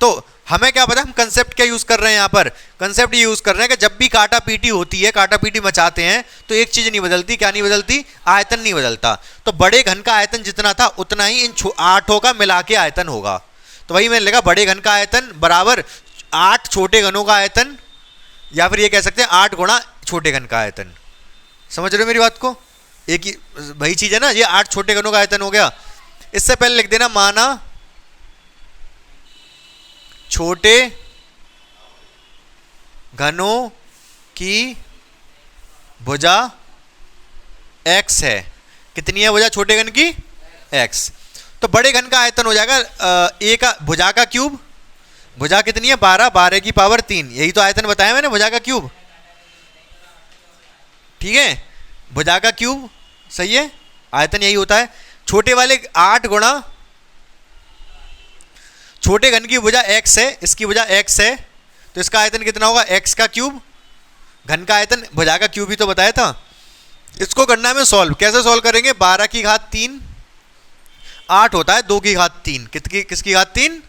A: तो हमें क्या पता, हम कंसेप्ट क्या यूज कर रहे हैं यहाँ पर? कंसेप्ट ये यूज कर रहे हैं कि जब भी काटा पीटी होती है, काटा पीटी मचाते हैं, तो एक चीज नहीं बदलती। क्या नहीं बदलती? आयतन नहीं बदलता। तो बड़े घन का आयतन जितना था उतना ही इन 8 का मिला के आयतन होगा। तो वही मैंने लिखा, बड़े घन का आयतन बराबर 8 छोटे घनों का आयतन, या फिर ये कह सकते हैं 8 गुणा छोटे घन का आयतन। समझ रहे हो मेरी बात को? एक ही वही चीज है ना, ये 8 छोटे घनों का आयतन हो गया। इससे पहले लिख देना, माना छोटे घनों की भुजा x है। कितनी है भुजा छोटे घन की? x। तो बड़े घन का आयतन हो जाएगा a का भुजा का क्यूब। भुजा कितनी है? 12, 12 की पावर 3। यही तो आयतन बताया मैंने, भुजा का क्यूब। ठीक है, भुजा का क्यूब सही है, आयतन यही होता है। छोटे वाले 8 गुणा छोटे घन की भुजा x है, इसकी भुजा x है, तो इसका आयतन कितना होगा? x का क्यूब। घन का आयतन भुजा का क्यूब ही तो बताया था। इसको करना है हमें सॉल्व। कैसे सॉल्व करेंगे? 12 की घात 3, 8 होता है 2 की घात 3। किसकी घात 3?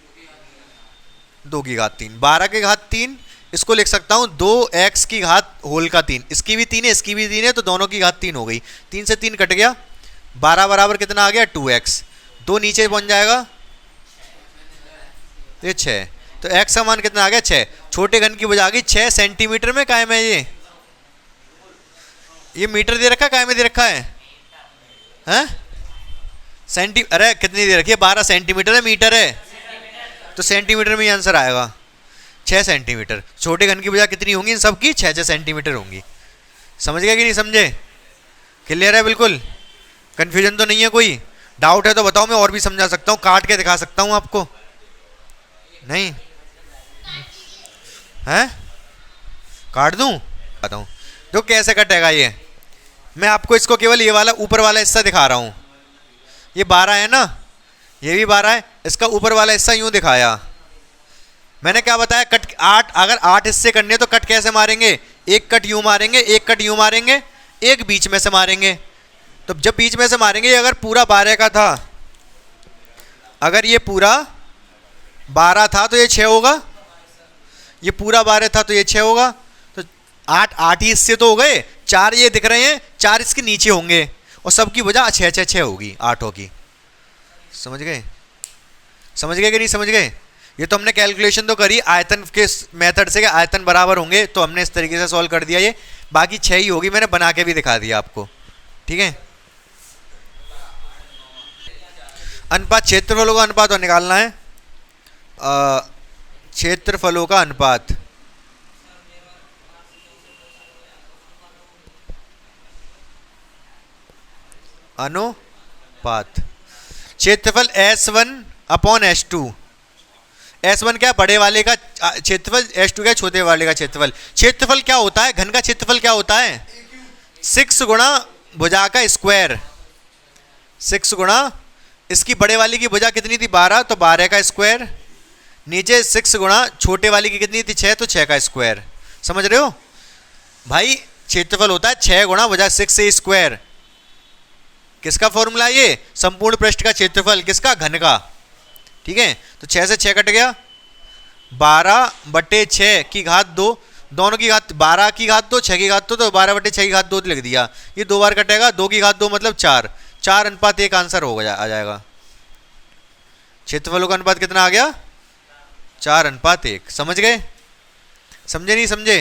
A: 2 की घात 3। 12 की घात 3, इसको लिख सकता हूं 2x की घात होल का 3। इसकी भी 3 है, इसकी भी 3 है, तो दोनों की घात 3 हो गई। 3 से 3 कट गया, 12 बराबर कितना आ गया? 2x। 2 नीचे बन जाएगा, ये 6। तो x का मान कितना आ गया? 6। छोटे घन की भुजा आ गई 6 सेंटीमीटर में। काय में ये मीटर दे रखा है, काय में दे रखा है? हैं? अरे कितनी दे रखी है? 12 सेंटीमीटर है, मीटर है तो सेंटीमीटर में ही आंसर आएगा। 6 सेंटीमीटर। छोटे घन की भुजा कितनी होंगी? इन सब की 6-6 सेंटीमीटर होंगी। समझ गए कि नहीं समझे? क्लियर है बिल्कुल? कंफ्यूजन तो नहीं है? कोई डाउट है तो बताओ, मैं और भी समझा सकता हूँ, काट के दिखा सकता हूँ आपको। नहीं है? काट दूं? बताऊं जो कैसे कटेगा ये। मैं आपको इसको केवल ये वाला ऊपर वाला हिस्सा दिखा रहा हूं। ये 12 है ना, ये भी 12 है, इसका ऊपर वाला हिस्सा यूं दिखाया। मैंने क्या बताया? कट 8, अगर 8 हिस्से करने तो कट कैसे मारेंगे? एक कट यूं मारेंगे, एक कट यूं मारेंगे, एक बीच में से मारेंगे। तो जब बीच में से मारेंगे, अगर पूरा 12 का था, अगर ये पूरा 12 था तो ये 6 होगा, ये पूरा 12 था तो ये 6 होगा। तो 8 ही हिस्से तो हो गए, 4 ये दिख रहे हैं, 4 इसके नीचे होंगे, और सबकी वजह 6-6-6 होगी 8 की। समझ गए? समझ गए कि नहीं समझ गए? ये तो हमने कैलकुलेशन तो करी आयतन के मेथड से, आयतन बराबर होंगे, तो हमने इस तरीके से सॉल्व कर दिया। ये बाकी 6 ही होगी, मैंने बना के भी दिखा दिया आपको। ठीक है, अनुपात क्षेत्रफलों का अनुपात और निकालना है। क्षेत्रफलों का अनुपात, अनुपात क्षेत्रफल S1 अपॉन S2। S1 क्या? बड़े वाले का क्षेत्रफल, S2 क्या? छोटे वाले का क्षेत्रफल। क्षेत्रफल क्या होता है? घन का क्षेत्रफल क्या होता है? 6 गुणा भुजा का स्क्वायर। 6 गुणा इसकी बड़े वाली की भुजा कितनी थी? 12, तो 12 का स्क्वायर, नीचे 6 गुणा छोटे वाली की कितनी थी? 6, तो 6 का स्क्वायर। समझ रहे हो भाई? क्षेत्रफल होता है 6 गुणा भुजा 6 से स्क्वायर। किसका फॉर्मूला? ये संपूर्ण पृष्ठ का क्षेत्रफल, किसका? घन का। ठीक है, तो 6 से 6 कट गया, 12/6 की घात 2, दोनों की घात 12 की घात 2, 6 की घात 2, तो 12/6 की घात 2 लिख दिया। ये 2 बार कटेगा, 2 की घात 2 मतलब 4, 4:1 आंसर हो गया, आ जाएगा। क्षेत्रफलों का अनुपात कितना आ गया? 4:1। समझ गए? समझे नहीं समझे?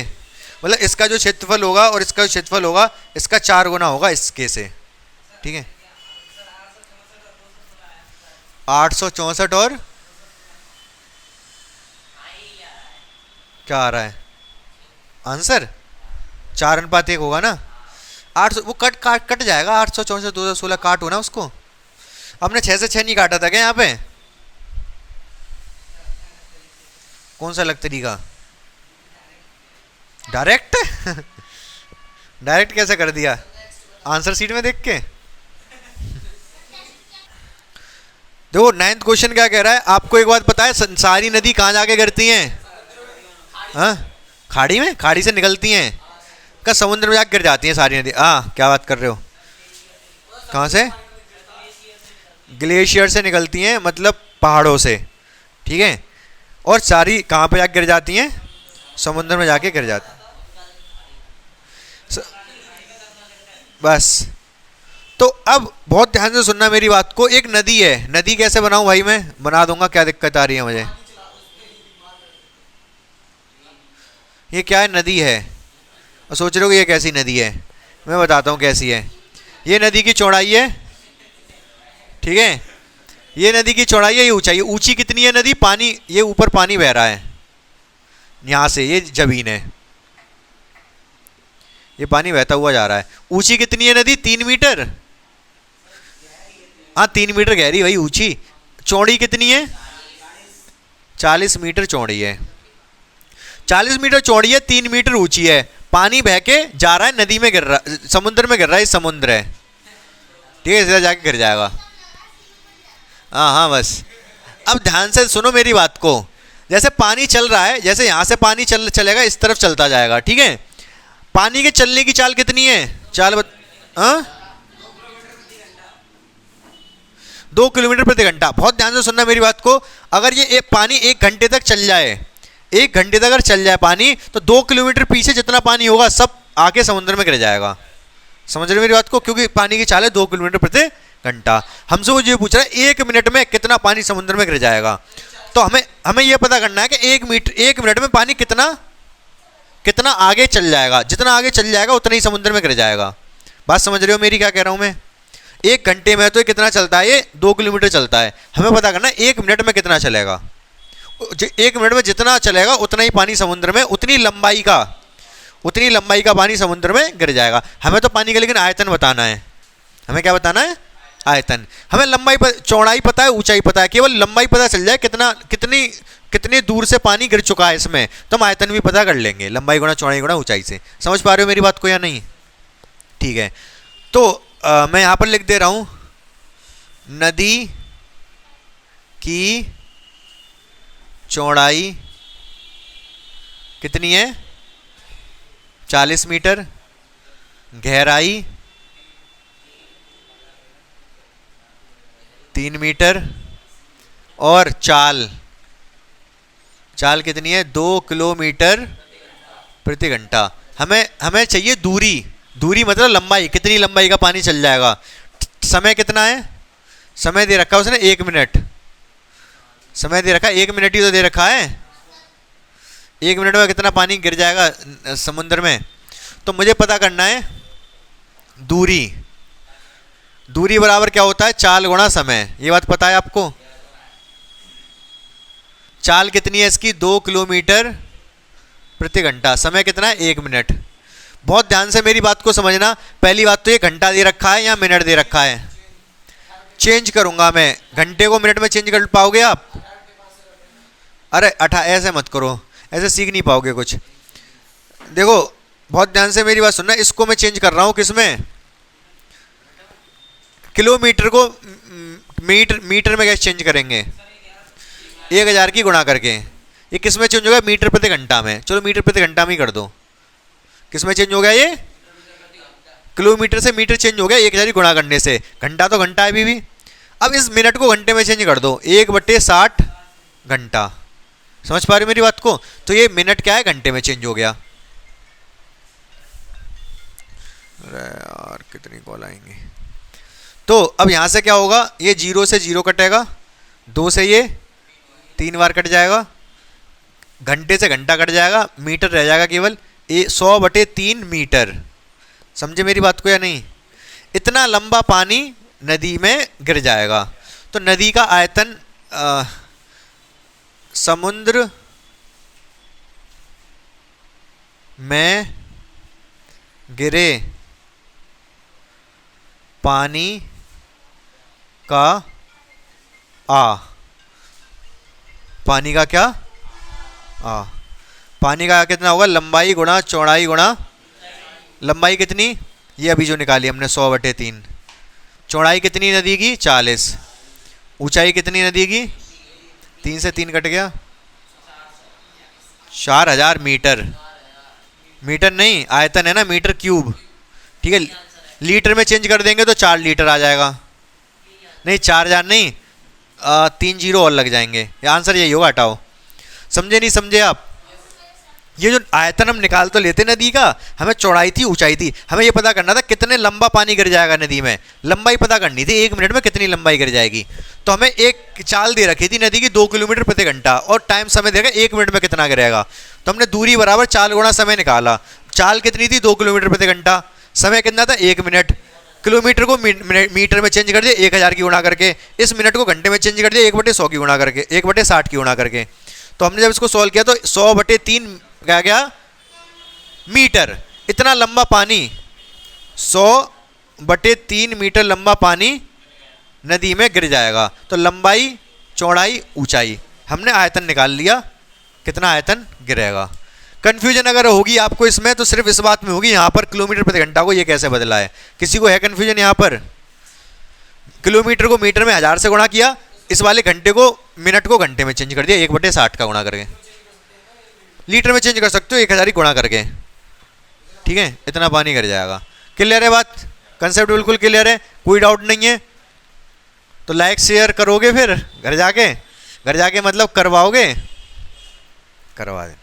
A: मतलब इसका जो क्षेत्रफल होगा और इसका जो क्षेत्रफल होगा, इसका 4 गुना होगा इसके से। ठीक है, 864 और क्या आ रहा है आंसर? 4:1 होगा ना। 800 वो कट जाएगा। 864 2016 काट हो ना उसको। हमने 6 से 6 नहीं काटा था क्या यहाँ पे? कौन सा अलग तरीका? डायरेक्ट डायरेक्ट कैसे कर दिया आंसर शीट में देख के? देखो 9th क्वेश्चन क्या कह रहा है, आपको एक बात पता है सारी नदी कहाँ जाके गिरती हैं? हाँ, खाड़ी में, खाड़ी से निकलती हैं का समुद्र में जाकर गिर जाती हैं सारी नदी। हाँ, क्या बात कर रहे हो? कहाँ से? ग्लेशियर से निकलती हैं, मतलब पहाड़ों से, ठीक है। और सारी कहाँ पे जाकर गिर जाती हैं? समुद्र में जाके गिर जाती हैं। बस, तो अब बहुत ध्यान से सुनना मेरी बात को। एक नदी है, नदी कैसे बनाऊं भाई? मैं बना दूंगा, क्या दिक्कत आ रही है मुझे? ये क्या है? नदी है। और सोच रहे हो कि ये कैसी नदी है? मैं बताता हूँ कैसी है। ये नदी की चौड़ाई है, ठीक है। ये नदी की चौड़ाई है, ये ऊंचाई है। ऊंची कितनी है नदी? पानी, ये ऊपर पानी बह रहा है यहाँ से, ये जमीन है, ये पानी बहता हुआ जा रहा है। ऊंची कितनी है नदी? 3 मीटर। हाँ, 3 मीटर गहरी, वही ऊंची। चौड़ी कितनी है? 40 मीटर चौड़ी है। 40 मीटर चौड़ी है, 3 मीटर ऊंची है। पानी बह के जा रहा है, नदी में गिर रहा, समुद्र में गिर रहा है। ये समुद्र है, ठीक है, सीधा जाके गिर जाएगा। हाँ हाँ, बस अब ध्यान से सुनो मेरी बात को। जैसे पानी चल रहा है, जैसे यहाँ से पानी चलेगा, इस तरफ चलता जाएगा, ठीक है। पानी के चलने की चाल कितनी है? हाँ, 2 किलोमीटर प्रति घंटा। बहुत ध्यान से सुनना मेरी बात को। अगर ये पानी 1 घंटे तक चल जाए, 1 घंटे तक अगर चल जाए पानी, तो 2 किलोमीटर पीछे जितना पानी होगा सब आके समुद्र में गिर जाएगा। समझ रहे मेरी बात को? क्योंकि पानी की चाल है 2 किलोमीटर प्रति घंटा। हमसे वो ये पूछ रहा है 1 मिनट में कितना पानी समुद्र में गिर जाएगा। तो हमें ये पता करना है कि 1 मिनट में पानी कितना आगे चल जाएगा। जितना आगे चल जाएगा उतना ही समुद्र में गिर जाएगा। बात समझ रहे हो मेरी? क्या कह रहा हूं मैं? 1 घंटे में तो ये कितना चलता है? ये 2 किलोमीटर चलता है। हमें पता करना है 1 मिनट में कितना चलेगा। 1 मिनट में जितना चलेगा उतना ही पानी समुद्र में, उतनी लंबाई का पानी समुद्र में गिर जाएगा। हमें तो पानी का लेकिन आयतन बताना है। हमें क्या बताना है? आयतन। हमें लंबाई चौड़ाई पता है, ऊंचाई पता है, केवल लंबाई पता चल जाए कितनी दूर से पानी गिर चुका है इसमें, तो हम आयतन भी पता कर लेंगे। लंबाई गुणा चौड़ाई गुणा ऊंचाई से। समझ पा रहे हो मेरी बात को या नहीं? ठीक है, तो मैं यहां पर लिख दे रहा हूं, नदी की चौड़ाई कितनी है? 40 मीटर। गहराई 3 मीटर। और चाल कितनी है? 2 किलोमीटर प्रति घंटा। हमें चाहिए दूरी मतलब लंबाई, कितनी लंबाई का पानी चल जाएगा। समय कितना है? समय दे रखा है उसने 1 मिनट। समय दे रखा है 1 मिनट ही तो दे रखा है। 1 मिनट में कितना पानी गिर जाएगा समुद्र में। तो मुझे पता करना है दूरी बराबर क्या होता है? चाल गुणा समय। ये बात पता है आपको? चाल कितनी है इसकी? 2 किलोमीटर प्रति घंटा। समय कितना है? 1 मिनट। बहुत ध्यान से मेरी बात को समझना। पहली बात तो ये घंटा दे रखा है या मिनट दे रखा है? चेंज करूंगा मैं। घंटे को मिनट में चेंज कर पाओगे आप? अरे ऐसे मत करो, ऐसे सीख नहीं पाओगे कुछ। देखो बहुत ध्यान से मेरी बात सुनना। इसको मैं चेंज कर रहा हूं किसमें? किलोमीटर को मीटर में कैसे चेंज करेंगे? 1000 की गुणा करके। ये किस में चेंज हो गया? मीटर प्रति घंटा में। चलो मीटर प्रति घंटा में ही कर दो। किस में चेंज हो गया? ये किलोमीटर से मीटर चेंज हो गया 1000 की गुणा करने से। घंटा तो घंटा है अभी भी। अब इस मिनट को घंटे में चेंज कर दो, 1/60 घंटा। समझ पा रहे हो मेरी बात को? तो ये मिनट क्या है? घंटे में चेंज हो गया। अरे यार कितनी कॉल आएंगी। तो अब यहां से क्या होगा? ये 0 से 0 कटेगा, 2 से ये 3 बार कट जाएगा, घंटे से घंटा कट जाएगा, मीटर रह जाएगा केवल 100/3 मीटर। समझे मेरी बात को या नहीं? इतना लंबा पानी नदी में गिर जाएगा। तो नदी का आयतन समुद्र में गिरे पानी का पानी का क्या? पानी का कितना होगा? लंबाई गुणा चौड़ाई गुणा लंबाई कितनी, ये अभी जो निकाली हमने 100/3। चौड़ाई कितनी नदी की, 40। ऊंचाई कितनी नदी की, 3 से 3 कट गया, 4000 मीटर। मीटर नहीं, आयतन है ना, मीटर क्यूब। ठीक है, लीटर में चेंज कर देंगे तो 4 लीटर आ जाएगा। नहीं 4000 नहीं, 3 जीरो और लग जाएंगे, आंसर यही होगा, हटाओ। समझे नहीं समझे आप? ये जो आयतन हम निकाल तो लेते नदी का, हमें चौड़ाई थी ऊंचाई थी, हमें ये पता करना था कितने लंबा पानी गिर जाएगा नदी में, लंबाई पता करनी थी 1 मिनट में कितनी लंबाई गिर जाएगी। तो हमें एक चाल दे रखी थी नदी की 2 किलोमीटर प्रति घंटा, और टाइम समय देगा 1 मिनट में कितना गिरेगा। तो हमने दूरी बराबर 4 गुणा समय निकाला। चाल कितनी थी, 2 किलोमीटर प्रति घंटा, समय कितना था 1 मिनट। किलोमीटर को मीटर में चेंज कर दिया 1000 की गुणा करके, इस मिनट को घंटे में चेंज कर दिया 1/100 की गुणा करके, 1/60 की गुणा करके। तो हमने जब इसको सॉल्व किया तो 100/3 क्या गया, मीटर। इतना लंबा पानी, 100/3 मीटर लंबा पानी नदी में गिर जाएगा। तो लंबाई, चौड़ाई, ऊंचाई, हमने आयतन निकाल लिया, कितना आयतन गिरेगा। कंफ्यूजन अगर होगी आपको इसमें तो सिर्फ इस बात में होगी, यहाँ पर किलोमीटर प्रति घंटा को ये कैसे बदला है। किसी को है कंफ्यूजन यहाँ पर? किलोमीटर को मीटर में 1000 से गुणा किया, इस वाले घंटे को, मिनट को घंटे में चेंज कर दिया 1/60 का गुणा करके। लीटर में चेंज कर सकते हो 1000 ही गुणा करके। ठीक है, इतना पानी गिर जाएगा। क्लियर है बात? कंसेप्ट बिल्कुल क्लियर है, कोई डाउट नहीं है? तो लाइक शेयर करोगे फिर घर जाके मतलब करवाओगे? करवा दें।